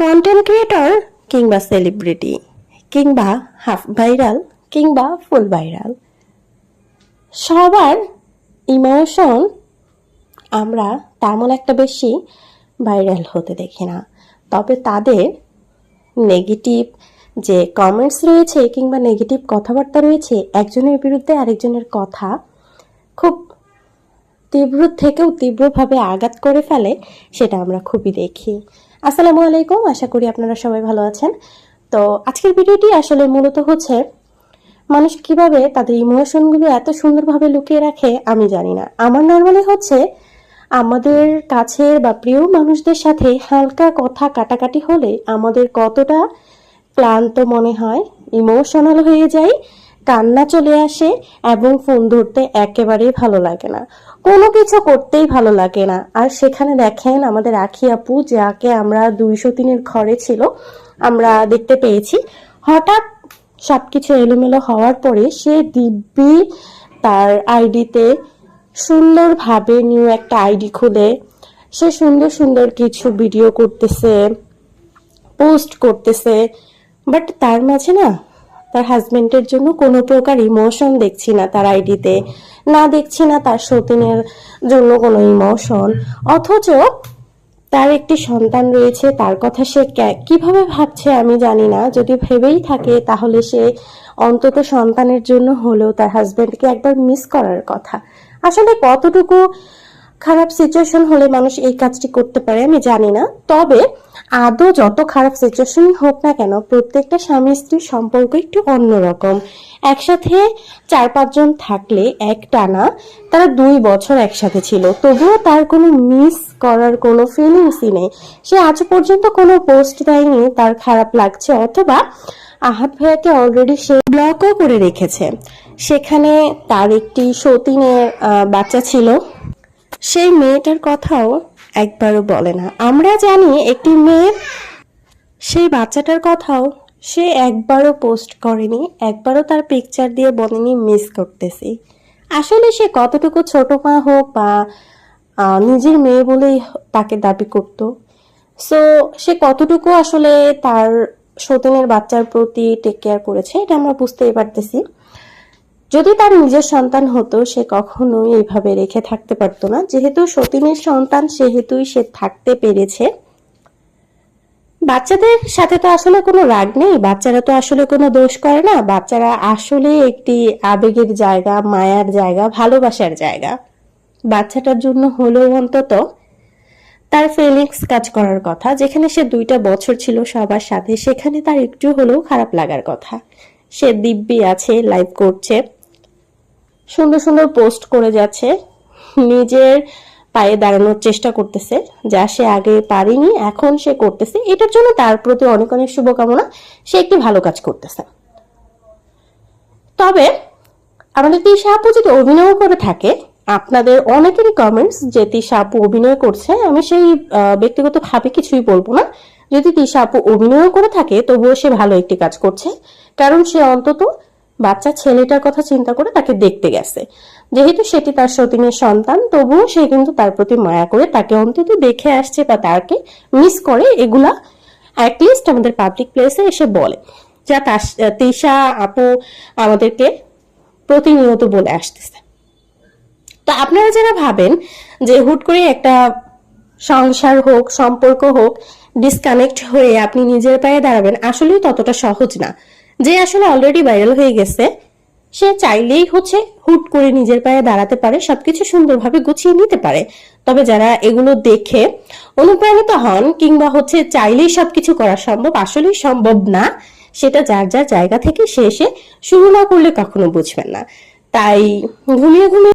Content creator কিংবা celebrity কিংবা half viral কিংবা ফুল ভাইরাল, সবার ইমোশন আমরা তেমন একটা বেশি ভাইরাল হতে দেখি না। তবে তাদের নেগেটিভ যে কমেন্টস রয়েছে কিংবা নেগেটিভ কথাবার্তা রয়েছে, একজনের বিরুদ্ধে আরেকজনের কথা খুব তীব্র থেকেও তীব্রভাবে আঘাত করে ফেলে, সেটা আমরা খুবই দেখি। আসসালামু আলাইকুম, আশা করি আপনারা সবাই ভালো আছেন। তো আজকের ভিডিওটি আসলে মূলত হচ্ছে মানুষ কিভাবে তাদের ইমোশনগুলো এত সুন্দরভাবে লুকিয়ে রাখে আমি জানি না। আমার নর্মালি হচ্ছে আমাদের কাছের বা প্রিয় মানুষদের সাথে হালকা কথা কাটাকাটি হলে আমাদের কতটা ক্লান্ত মনে হয়, ইমোশনাল হয়ে যাই, কান্না চলে আসে এবং ফোন ধরতে একেবারেই ভালো লাগে না, কোনো কিছু করতেই ভালো লাগে না। আর সেখানে দেখেন আমাদের আখি আপু, যাকে আমরা 203-এর ঘরে ছিল আমরা দেখতে পেয়েছি, হঠাৎ সবকিছু এলোমেলো হওয়ার পরে সে দিব্যি তার আইডিতে সুন্দরভাবে নিউ একটা আইডি খুলে সে সুন্দর সুন্দর কিছু ভিডিও করতেছে, পোস্ট করতেছে। বাট তার মাঝে না তার হাজবেন্ডের জন্য কোনো প্রকার ইমোশন দেখছি না তার আইডিতে, না দেখছি না তার সতীনের জন্য কোনো ইমোশন। অথচ তার একটি সন্তান রয়েছে, তার কথা সে কিভাবে ভাবছে আমি জানি না। যদি ভেবেই থাকে তাহলে সে অন্তত সন্তানের জন্য হলেও তার হাজবেন্ডকে একবার মিস করার কথা। আসলে কতটুকু খারাপ সিচুয়েশন হলে মানুষ এই কাজটি করতে পারে আমি জানি না। তবে আদৌ যত খারাপ সিচুয়েশনই হোক না কেন, প্রত্যেকটা স্বামী স্ত্রীর সম্পর্ক একটু অন্যরকম। একসাথে 4-5 জন থাকলে একটানা তারা 2 বছর একসাথে ছিল, তবুও তার কোনো মিস করার কোনো ফিলিংসই নেই। সে আজ পর্যন্ত কোনো পোস্ট দেয়নি তার খারাপ লাগছে, অথবা আহাত ভাইয়াকে অলরেডি সে ব্লকও করে রেখেছে। সেখানে তার একটি সতীনের বাচ্চা ছিল, সেই মেয়েটার কথাও একবারও বলে না। আমরা জানি একটি মেয়ে, সেই বাচ্চাটার কথাও সে একবারও পোস্ট করেনি, একবারও তার পিকচার দিয়ে বলেনি মিস করতেছি। আসলে সে কতটুকু ছোট মা হোক বা নিজের মেয়ে বলেই তাকে দাবি করত, সো সে কতটুকু আসলে তার সতীনের বাচ্চার প্রতি টেক কেয়ার করেছে এটা আমরা বুঝতেই পারতেছি। যদি তার নিজের সন্তান হতো সে কখনোই এইভাবে রেখে থাকতে পারতো না। যেহেতু সতীনের সন্তান সেহেতুই সে থাকতে পেরেছে। বাচ্চাদের সাথে তো আসলে কোনো রাগ নেই, বাচ্চারা তো আসলে কোনো দোষ করে না। বাচ্চারা আসলে একটি আবেগের জায়গা, মায়ার জায়গা, ভালোবাসার জায়গা। বাচ্চাটার জন্য হলেও অন্তত তার ফিলিংস কাজ করার কথা। যেখানে সে 2টা বছর ছিল সবার সাথে, সেখানে তার একটু হলেও খারাপ লাগার কথা। সে দিব্যি আছে, লাইভ করছে, সুন্দর সুন্দর পোস্ট করে যাচ্ছে, নিজের পায়ে দাঁড়ানোর চেষ্টা করতেছে, যা সে আগে পারেনি এখন সে করতেছে। এটার জন্য তার প্রতি অনেক অনেক শুভকামনা, সে একটি ভালো কাজ করতেছে। তবে আমাদের তিশা আপু যদি অভিনয় করে থাকে, আপনাদের অনেকেরই কমেন্টস যে তিশা আপু অভিনয় করছে, আমি সেই ব্যক্তিগতভাবে কিছুই বলবো না। যদি তিশা আপু অভিনয় করে থাকে তবুও সে ভালো একটি কাজ করছে, কারণ সে অন্তত বাচ্চা ছেলেটার কথা চিন্তা করে তাকে দেখতে গেছে। যেহেতু সেটি তার সতীনের সন্তান, তবুও সে কিন্তু তার প্রতি মায়া করে তাকে অন্তত দেখে আসছে বা তাকে মিস করে। এগুলা অ্যাটলিস্ট আমাদের পাবলিক প্লেসে এসে বলে, যা তিশা আপু আমাদেরকে প্রতিনিয়ত বলে আসতেছে। তো আপনারা যারা ভাবেন যে হুট করে একটা সংসার হোক, সম্পর্ক হোক, ডিসকানেক্ট হয়ে আপনি নিজের পায়ে দাঁড়াবেন, আসলেই ততটা সহজ না। যে আসলে অলরেডি ভাইরাল হয়ে গেছে সে চাইলেই হচ্ছে হুট করে নিজের পায়ে দাঁড়াতে পারে, সবকিছু সুন্দরভাবে গুছিয়ে নিতে পারে। তবে যারা এগুলো দেখে অনুপ্রাণিত হন কিংবা হচ্ছে চাইলেই সবকিছু করা সম্ভব, আসলেই সম্ভব না, সেটা যার যার জায়গা থেকে সে এসে শুরু না করলে কখনো বুঝবেন না। তাই ঘুমিয়ে ঘুমিয়ে